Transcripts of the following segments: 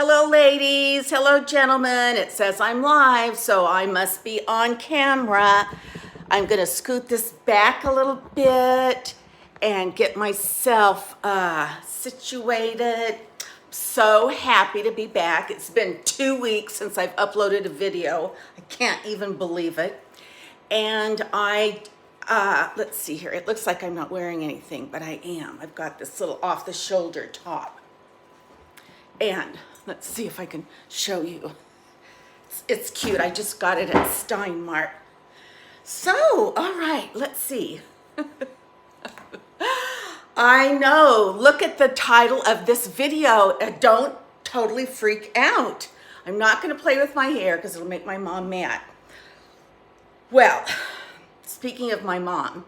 Hello ladies, hello gentlemen. It says I'm live, so I must be on camera. I'm gonna scoot this back a little bit and get myself situated. So happy to be back. It's been 2 weeks since I've uploaded a video. I can't even believe it. And let's see here. It looks like I'm not wearing anything, but I am. I've got this little off the shoulder top. And let's see if I can show you. It's cute. I just got it at Steinmart. So, all right, let's see. I know. Look at the title of this video. Don't totally freak out. I'm not going to play with my hair because it'll make my mom mad. Well, speaking of my mom,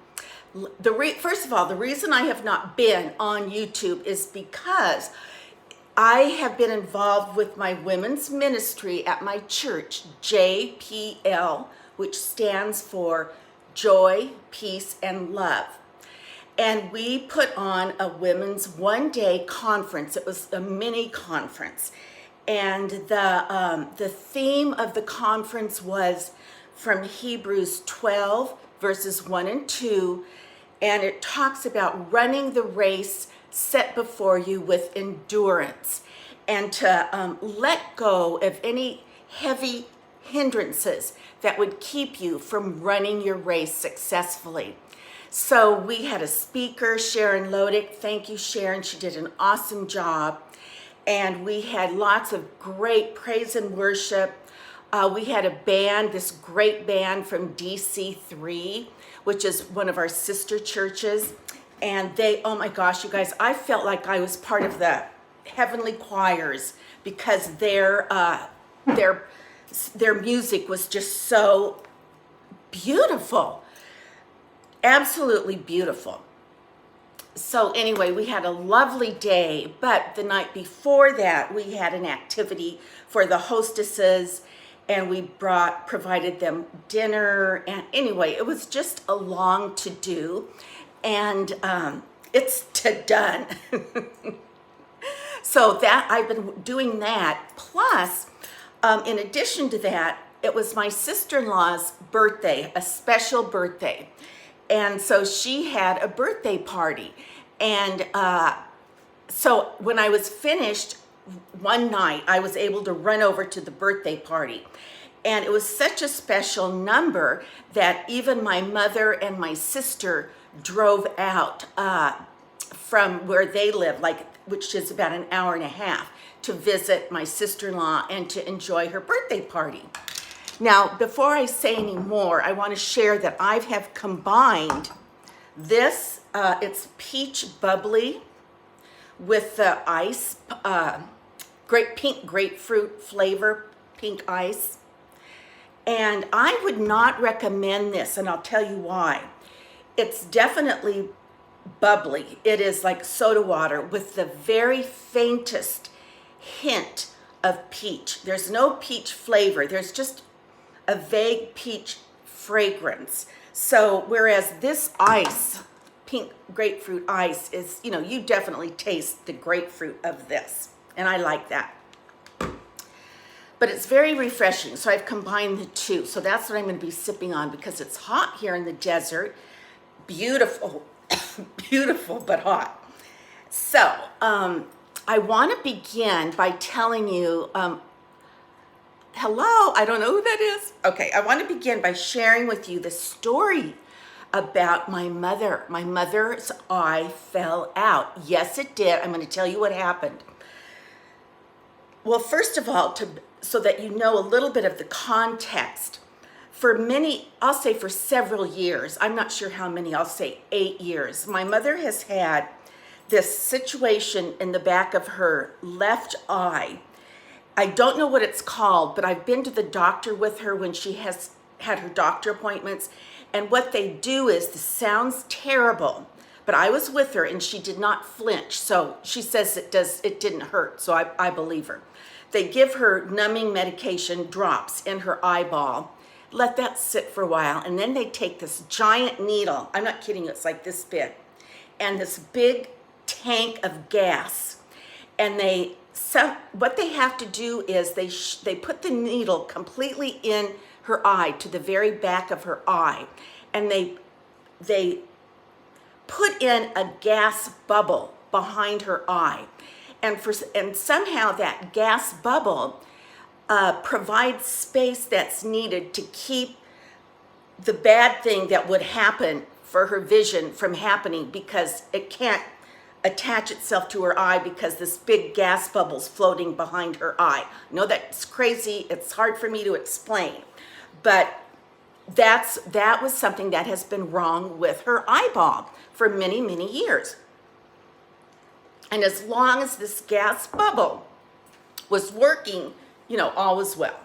first of all, the reason I have not been on YouTube is because I have been involved with my women's ministry at my church, JPL, which stands for Joy, Peace, and Love. And we put on a women's one-day conference. It was a mini conference. And the theme of the conference was from Hebrews 12, verses 1 and 2. And it talks about running the race set before you with endurance, and to let go of any heavy hindrances that would keep you from running your race successfully. So we had a speaker, Sharon Lodick. Thank you, Sharon. She did an awesome job. And we had lots of great praise and worship. We had a band, this great band from DC3, which is one of our sister churches. And oh my gosh, you guys, I felt like I was part of the heavenly choirs because their music was just so beautiful, absolutely beautiful. So anyway, we had a lovely day, but the night before that, we had an activity for the hostesses, and we provided them dinner. And anyway, it was just a long to do. And it's done. So that I've been doing that. Plus, in addition to that, it was my sister-in-law's birthday, a special birthday. And so she had a birthday party. And so when I was finished one night, I was able to run over to the birthday party. And it was such a special number that even my mother and my sister drove out from where they live, which is about an hour and a half, to visit my sister-in-law and to enjoy her birthday party. Now, before I say any more, I want to share that I have combined this, it's peach bubbly with the ice, pink grapefruit flavor, pink ice. And I would not recommend this, and I'll tell you why. It's definitely bubbly. It is like soda water with the very faintest hint of peach. There's no peach flavor. There's just a vague peach fragrance. So whereas this ice, pink grapefruit ice, is, you definitely taste the grapefruit of this. And I like that. But it's very refreshing. So I've combined the two. So that's what I'm going to be sipping on because it's hot here in the desert. Beautiful, beautiful, but hot. So I want to begin by telling you, hello, I don't know who that is. Okay, I want to begin by sharing with you the story about my mother. My mother's eye fell out. Yes, it did. I'm going to tell you what happened. Well, first of all, so that you know a little bit of the context, I'll say for several years, I'm not sure how many, I'll say 8 years, my mother has had this situation in the back of her left eye. I don't know what it's called, but I've been to the doctor with her when she has had her doctor appointments. And what they do is, this sounds terrible, but I was with her and she did not flinch. So she says it didn't hurt. So I believe her. They give her numbing medication drops in her eyeball, let that sit for a while. And then they take this giant needle. I'm not kidding you. It's like this big, and this big tank of gas. And they what they have to do is they put the needle completely in her eye, to the very back of her eye, and they put in a gas bubble behind her eye, and somehow that gas bubble provides space that's needed to keep the bad thing that would happen for her vision from happening, because it can't attach itself to her eye because this big gas bubble's floating behind her eye. I know that's crazy. It's hard for me to explain, but that was something that has been wrong with her eyeball for many, many years. And as long as this gas bubble was working, all was well.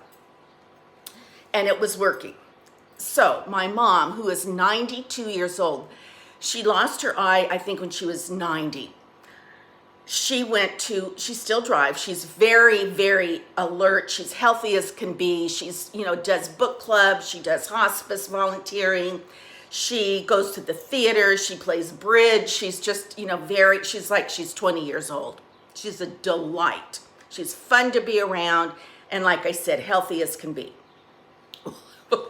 And it was working. So my mom, who is 92 years old, she lost her eye, I think, when she was 90. She still drives. She's very, very alert. She's healthy as can be. She's, does book clubs. She does hospice volunteering. She goes to the theater. She plays bridge. She's just, she's 20 years old. She's a delight. She's fun to be around. And like I said, healthy as can be,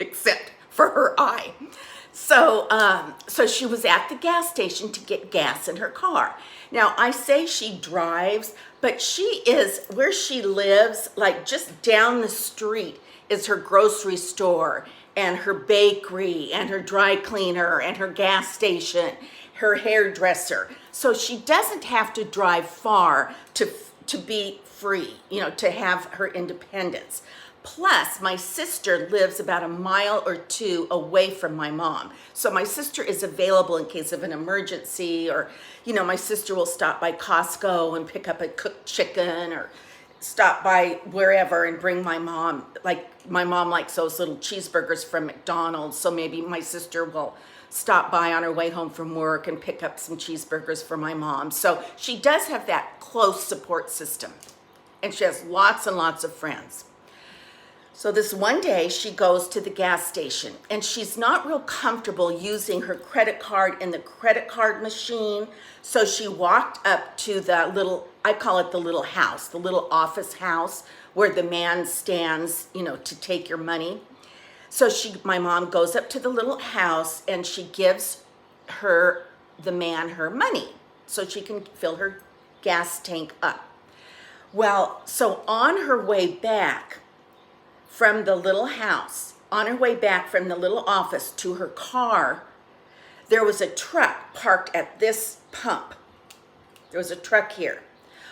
except for her eye. So she was at the gas station to get gas in her car. Now, I say she drives, but where she lives, like just down the street is her grocery store and her bakery and her dry cleaner and her gas station, her hairdresser. So she doesn't have to drive far to be free, to have her independence. Plus, my sister lives about a mile or two away from my mom. So my sister is available in case of an emergency, or, my sister will stop by Costco and pick up a cooked chicken, or stop by wherever and bring my mom. Like, my mom likes those little cheeseburgers from McDonald's, so maybe my sister will stop by on her way home from work and pick up some cheeseburgers for my mom. So she does have that close support system, and she has lots and lots of friends. So this one day she goes to the gas station, and she's not real comfortable using her credit card in the credit card machine. So she walked up to the little, I call it the little house, the little office house where the man stands, to take your money. So my mom goes up to the little house, and she gives the man her money so she can fill her gas tank up. Well, so on her way back from the little house, on her way back from the little office to her car, there was a truck parked at this pump. There was a truck here.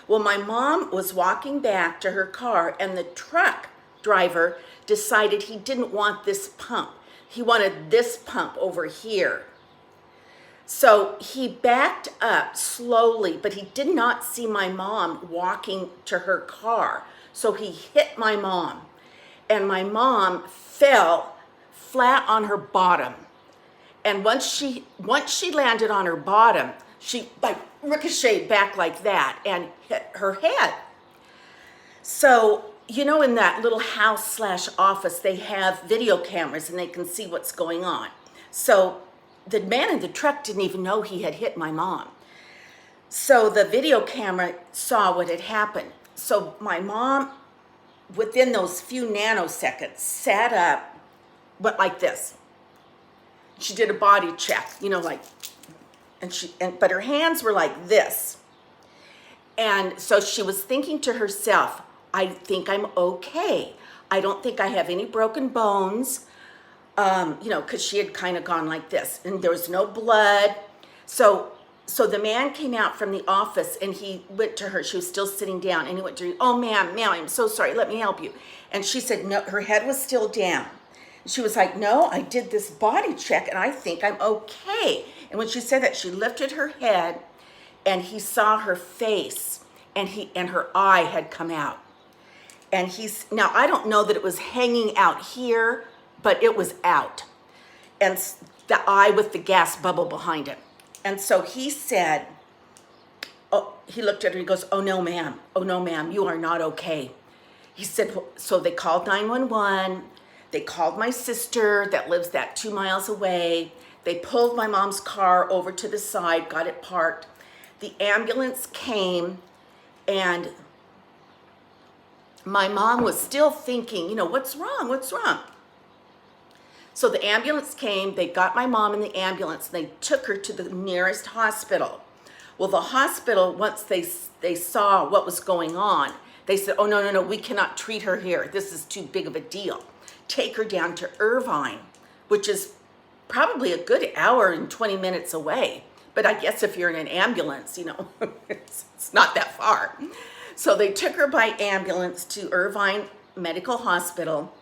Well, my mom was walking back to her car, and the truck driver decided he didn't want this pump. He wanted this pump over here. So he backed up slowly, but he did not see my mom walking to her car. So he hit my mom. And my mom fell flat on her bottom. And once she landed on her bottom, she ricocheted back like that and hit her head. So, in that little house/office, they have video cameras and they can see what's going on. So the man in the truck didn't even know he had hit my mom. So the video camera saw what had happened. So my mom, within those few nanoseconds, sat up, but like this. She did a body check, but her hands were like this. And so she was thinking to herself, I think I'm okay. I don't think I have any broken bones, because she had kind of gone like this, and there was no blood. So the man came out from the office, and he went to her. She was still sitting down, and he went to her. Oh, ma'am, I'm so sorry. Let me help you. And she said, no, her head was still down. She was like, no, I did this body check, and I think I'm okay. And when she said that, she lifted her head, and he saw her face, and her eye had come out. And now I don't know that it was hanging out here, but it was out. And the eye with the gas bubble behind it. And so he said, he looked at her, he goes, oh no, ma'am, you are not okay. He said, so they called 911. They called my sister that lives that 2 miles away. They pulled my mom's car over to the side, got it parked. The ambulance came, and my mom was still thinking, you know, what's wrong? What's wrong? So the ambulance came, they got my mom in the ambulance, and they took her to the nearest hospital. Well, the hospital, once they saw what was going on, they said, oh, no, we cannot treat her here. This is too big of a deal. Take her down to Irvine, which is probably a good hour and 20 minutes away. But I guess if you're in an ambulance, you know, it's not that far. So they took her by ambulance to Irvine Medical Hospital.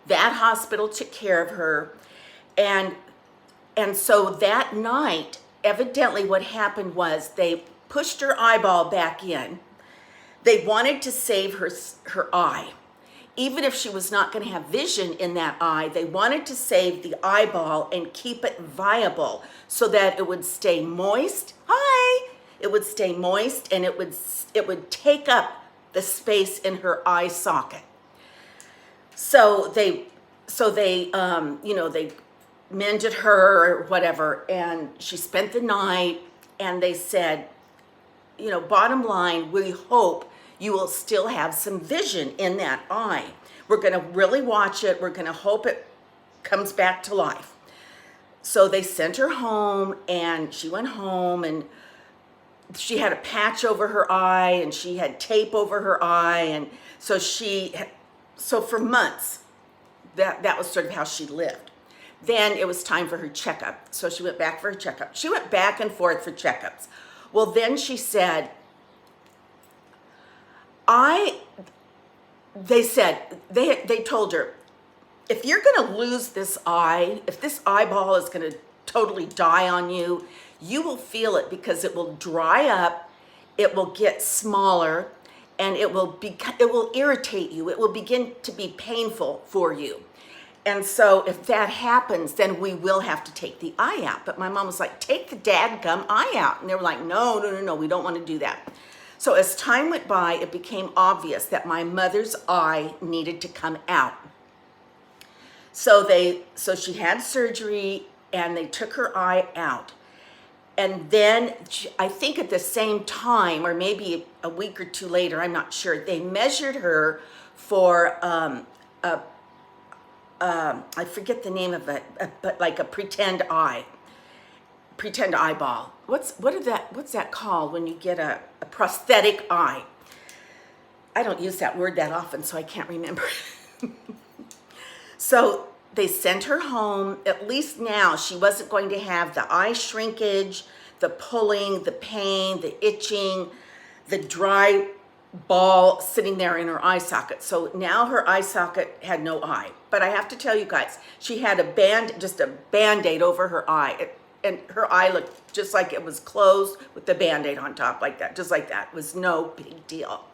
That hospital took care of her. And so that night, evidently what happened was they pushed her eyeball back in. They wanted to save her eye. Even if she was not going to have vision in that eye, they wanted to save the eyeball and keep it viable so that it would stay moist. Hi! It would stay moist, and it would take up the space in her eye socket. So they you know, they mended her or whatever, and she spent the night, and they said, you know, bottom line, we hope you will still have some vision in that eye. We're going to really watch it. We're going to hope it comes back to life. So they sent her home, and she went home, and she had a patch over her eye, and she had tape over her eye, and so for months, that was sort of how she lived. Then it was time for her checkup. So she went back for her checkup. She went back and forth for checkups. Well, then she said, they told her, if you're going to lose this eye, if this eyeball is going to totally die on you, you will feel it because it will dry up, it will get smaller, and it will irritate you. It will begin to be painful for you. And so if that happens, then we will have to take the eye out. But my mom was like, take the dadgum eye out. And they were like, no, we don't want to do that. So as time went by, it became obvious that my mother's eye needed to come out. So she had surgery, and they took her eye out. And then I think at the same time, or maybe a week or two later, I'm not sure, they measured her for I forget the name of it, but like a pretend eyeball. What's that called when you get a prosthetic eye? I don't use that word that often, so I can't remember. So they sent her home. At least now she wasn't going to have the eye shrinkage, the pulling, the pain, the itching, the dry ball sitting there in her eye socket. So now her eye socket had no eye. But I have to tell you guys, she had just a Band-Aid over her eye. And her eye looked just like it was closed with the Band-Aid on top like that, just like that. It was no big deal.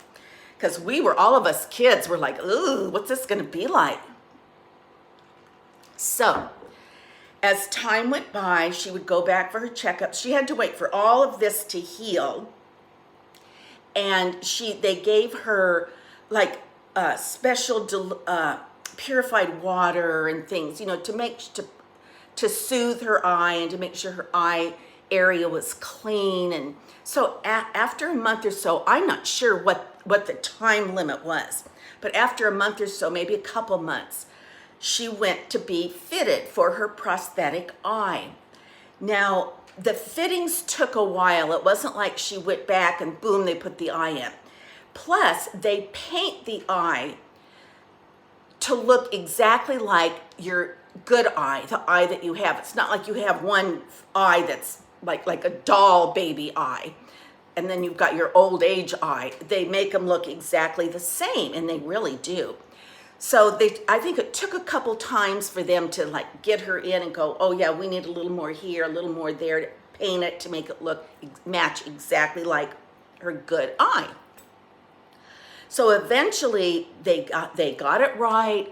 Because all of us kids were like, ooh, what's this going to be like? So as time went by, she would go back for her checkups. She had to wait for all of this to heal. And they gave her like special purified water and things, you know, to soothe her eye and to make sure her eye area was clean. And so after a month or so, I'm not sure what the time limit was, but after a month or so, maybe a couple months, she went to be fitted for her prosthetic eye. Now, the fittings took a while. It wasn't like she went back and boom, they put the eye in. Plus, they paint the eye to look exactly like your good eye, the eye that you have. It's not like you have one eye that's like a doll baby eye, and then you've got your old age eye. They make them look exactly the same, and they really do. So I think it took a couple times for them to like get her in and go, oh yeah, we need a little more here, a little more there, to paint it to make it match exactly like her good eye. So eventually they got it right,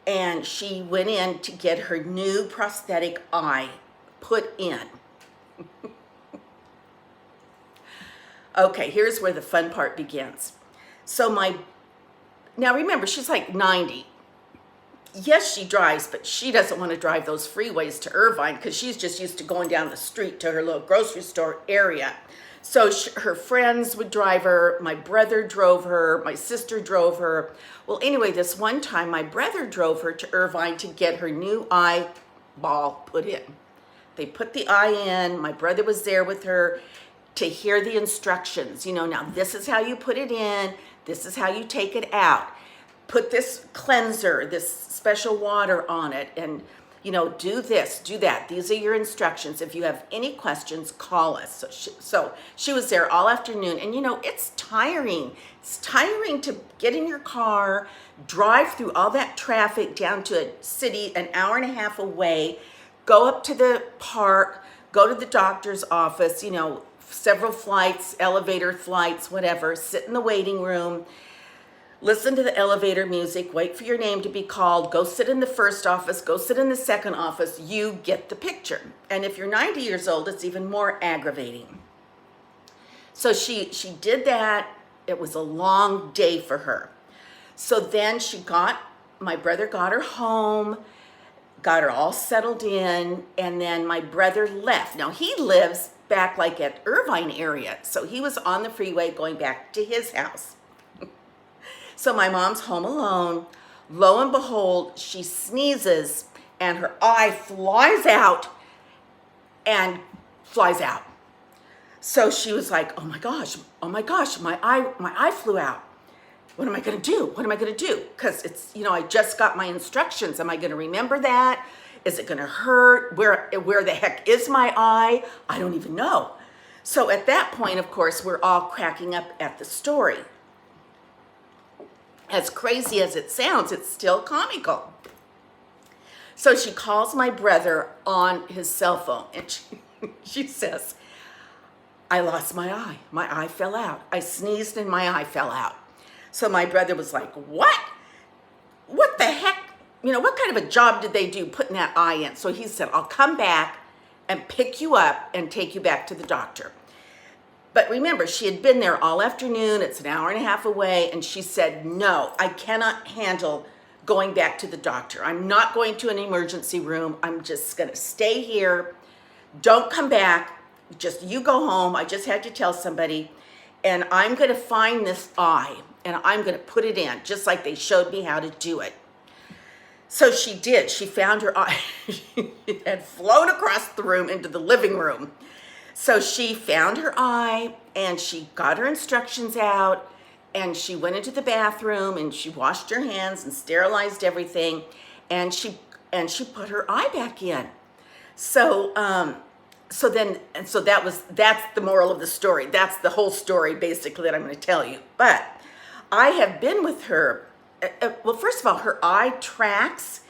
and she went in to get her new prosthetic eye put in. Okay, here's where the fun part begins. So now remember, she's like 90. Yes, she drives, but she doesn't want to drive those freeways to Irvine because she's just used to going down the street to her little grocery store area. So her friends would drive her, my brother drove her, my sister drove her. Well, anyway, this one time my brother drove her to Irvine to get her new eyeball put in. They put the eye in, my brother was there with her to hear the instructions. You know, now this is how you put it in, this is how you take it out. Put this cleanser, this special water on it, and you know, do this, do that. These are your instructions. If you have any questions, call us. So she was there all afternoon, and you know, it's tiring. It's tiring to get in your car, drive through all that traffic down to a city an hour and a half away, go up to the park, go to the doctor's office, you know, several flights, elevator flights, whatever, sit in the waiting room, listen to the elevator music, wait for your name to be called, go sit in the first office, go sit in the second office. You get the picture. And if you're 90 years old, it's even more aggravating. So she did that. It was a long day for her. So then my brother got her home, got her all settled in, and then my brother left. Now he lives back like at Irvine area, so he was on the freeway going back to his house. So my mom's home alone. Lo and behold, she sneezes and her eye flies out and flies out. So she was like, oh my gosh, my eye flew out. What am I gonna do? What am I gonna do? Because it's, you know, I just got my instructions. Am I gonna remember that? Is it gonna hurt? Where the heck is my eye? I don't even know. So at that point, of course, we're all cracking up at the story. As crazy as it sounds, it's still comical. So she calls my brother on his cell phone, and she says, I lost my eye. My eye fell out. I sneezed and my eye fell out. So my brother was like, what? What the heck? You know, what kind of a job did they do putting that eye in? So he said, I'll come back and pick you up and take you back to the doctor. But remember, she had been there all afternoon. It's an hour and a half away. And she said, no, I cannot handle going back to the doctor. I'm not going to an emergency room. I'm just going to stay here. Don't come back. Just you go home. I just had to tell somebody. And I'm going to find this eye and I'm going to put it in just like they showed me how to do it. So she did. She found her eye. It had flown across the room into the living room. So she found her eye and she got her instructions out and she went into the bathroom and she washed her hands and sterilized everything and she put her eye back in. So that's the moral of the story. That's the whole story basically that I'm going to tell you. But I have been with her. Well, first of all, her eye tracks.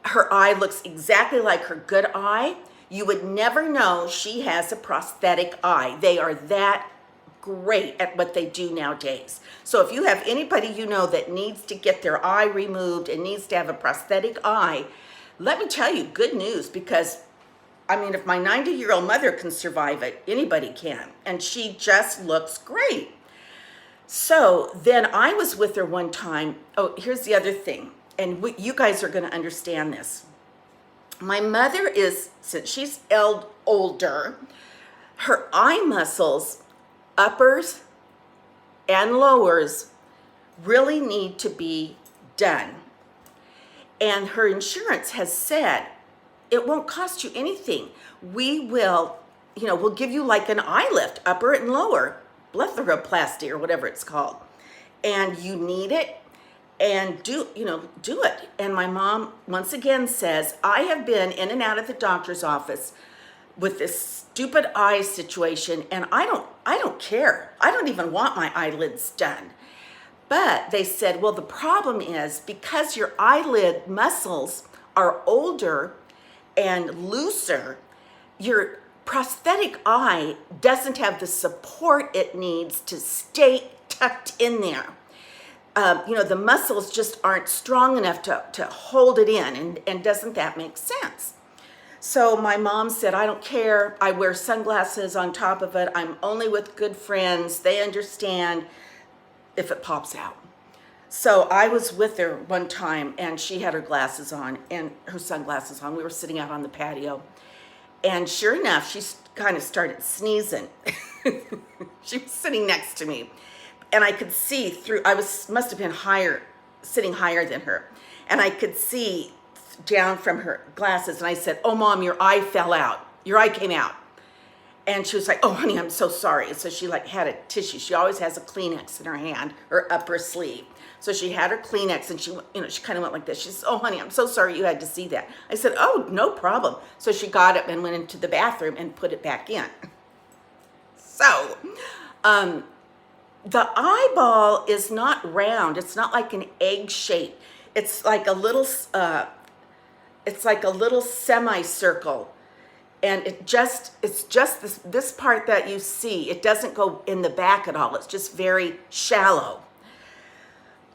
Her eye looks exactly like her good eye. You would never know she has a prosthetic eye. They are that great at what they do nowadays. So if you have anybody you know that needs to get their eye removed and needs to have a prosthetic eye, let me tell you, good news, because I mean, if my 90-year-old mother can survive it, anybody can. And she just looks great. So then I was with her one time. Oh, here's the other thing. And you guys are going to understand this. My mother is, since she's older, her eye muscles, uppers and lowers, really need to be done. And her insurance has said, it won't cost you anything. We will, we'll give you like an eye lift, upper and lower, blepharoplasty or whatever it's called. And you need it. And do it. And my mom once again says, I have been in and out of the doctor's office with this stupid eye situation, and I don't care. I don't even want my eyelids done. But they said, well, the problem is because your eyelid muscles are older and looser, your prosthetic eye doesn't have the support it needs to stay tucked in there. The muscles just aren't strong enough to hold it in, and doesn't that make sense? So my mom said, I don't care. I wear sunglasses on top of it. I'm only with good friends. They understand if it pops out. So I was with her one time, and she had her glasses on and her sunglasses on. We were sitting out on the patio, and sure enough, she kind of started sneezing. She was sitting next to me, and I could see through, must have been higher, sitting higher than her, and I could see down from her glasses, and I said, "Oh, Mom, your eye fell out. Your eye came out." And she was like, "Oh, honey, I'm so sorry." So she like had a tissue. She always has a Kleenex in her hand or up her sleeve. So she had her Kleenex, and she, you know, she kind of went like this. She says, "Oh, honey, I'm so sorry you had to see that." I said, "Oh, no problem." So she got up and went into the bathroom and put it back in. So, the eyeball is not round. It's not like an egg shape. It's like a little, semicircle. And it's just this part that you see. It doesn't go in the back at all. It's just very shallow.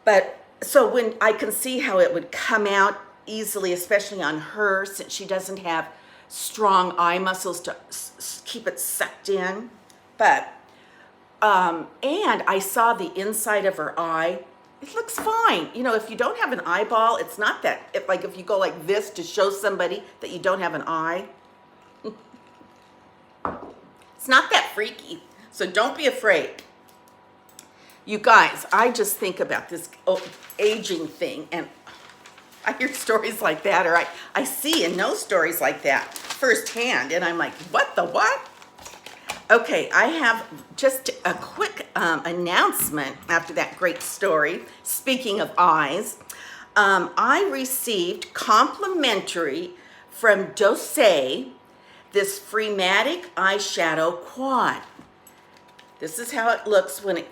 But so when I can see how it would come out easily, especially on her, since she doesn't have strong eye muscles to keep it sucked in. But, and I saw the inside of her eye. It looks fine. You know, if you don't have an eyeball, it's not that, if you go like this to show somebody that you don't have an eye, it's not that freaky. So don't be afraid. You guys, I just think about this aging thing, and I hear stories like that, or I see and know stories like that firsthand, and I'm like, what the what? Okay, I have just a quick announcement after that great story. Speaking of eyes, I received complimentary from Doucee this FREEMATIC eyeshadow quad. This is how it looks when it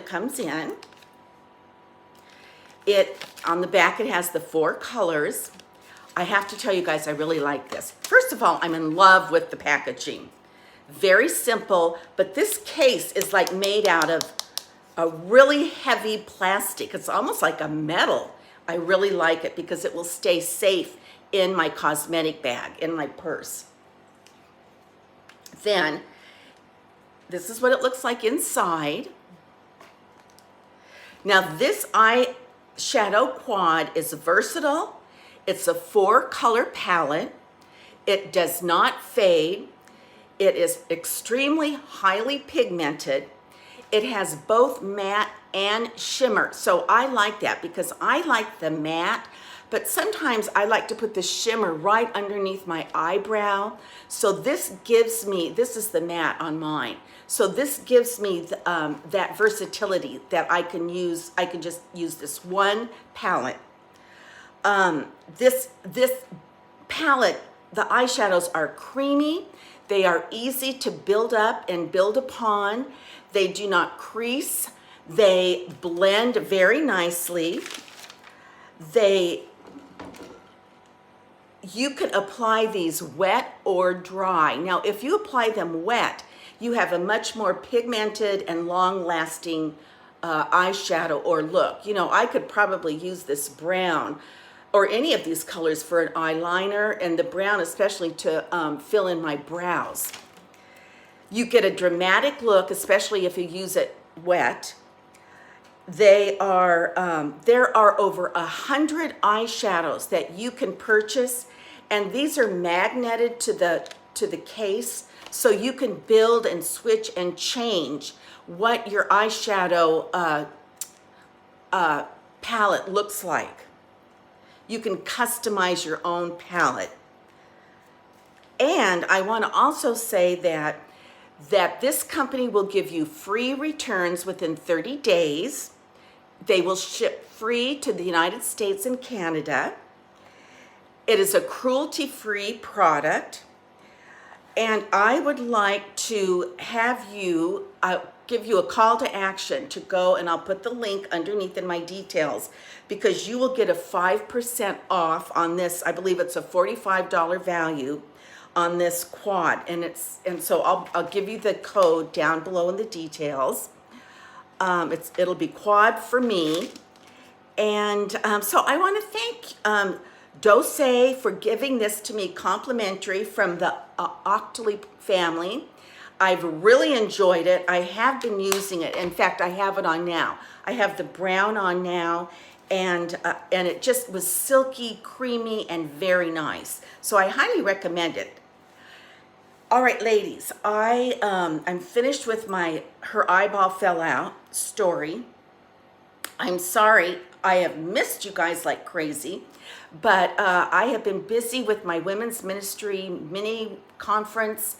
comes in. On the back it has the 4 colors. I have to tell you guys, I really like this. First of all, I'm in love with the packaging. Very simple, but this case is like made out of a really heavy plastic. It's almost like a metal. I really like it because it will stay safe in my cosmetic bag, in my purse. Then, this is what it looks like inside. Now, this eyeshadow quad is versatile. It's a 4-color palette. It does not fade. It is extremely highly pigmented. It has both matte and shimmer. So I like that because I like the matte, but sometimes I like to put the shimmer right underneath my eyebrow. So this is the matte on mine. So this gives me that versatility that I can just use this one palette. This palette, the eyeshadows are creamy. They are easy to build up and build upon. They do not crease. They blend very nicely. You can apply these wet or dry. Now, if you apply them wet, you have a much more pigmented and long-lasting eyeshadow or look. You know, I could probably use this brown or any of these colors for an eyeliner, and the brown especially to fill in my brows. You get a dramatic look, especially if you use it wet. There are over 100 eyeshadows that you can purchase, and these are magneted to the case, so you can build and switch and change what your eyeshadow palette looks like. You can customize your own palette. And I want to also say that this company will give you free returns within 30 days. They will ship free to the United States and Canada. It is a cruelty-free product. And I would like to have you, give you a call to action to go, and I'll put the link underneath in my details, because you will get a 5% off on this. I believe it's a $45 value on this quad, and so I'll give you the code down below in the details. It'll be quad for me, and so I want to thank Doucee for giving this to me complimentary from the Octoly family. I've really enjoyed it. I have been using it. In fact, I have it on now. I have the brown on now, and it just was silky, creamy, and very nice. So I highly recommend it. All right, ladies, I'm finished with my her eyeball fell out story. I'm sorry I have missed you guys like crazy, but I have been busy with my women's ministry mini conference,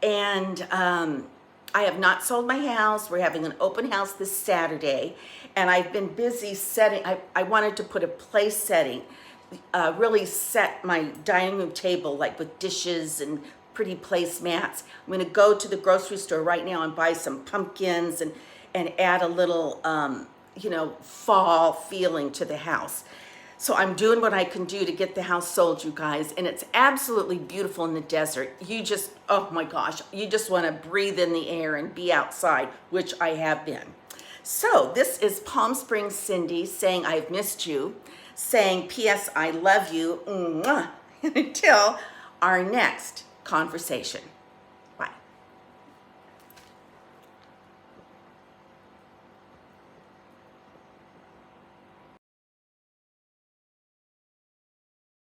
and I have not sold my house. We're having an open house this Saturday, and I've been busy setting. I wanted to put a place setting, really set my dining room table like with dishes and pretty placemats. I'm going to go to the grocery store right now and buy some pumpkins and add a little fall feeling to the house. So I'm doing what I can do to get the house sold, you guys, and it's absolutely beautiful in the desert. You just, oh my gosh, you just want to breathe in the air and be outside, which I have been. So this is Palm Springs Cindy saying I've missed you, saying P.S. I love you, mwah, until our next conversation.